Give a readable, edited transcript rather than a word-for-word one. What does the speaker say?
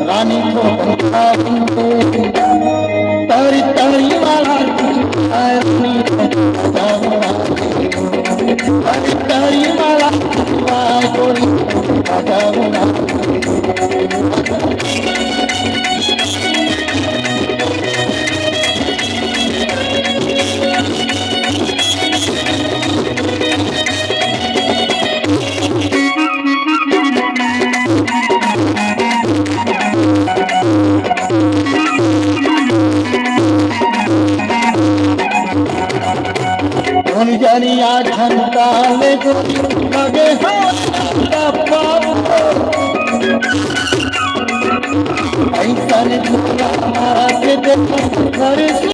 रानी तारी तारी वाला तारी तारी वाला कोई जानिया झंडा ले लगे ऐसा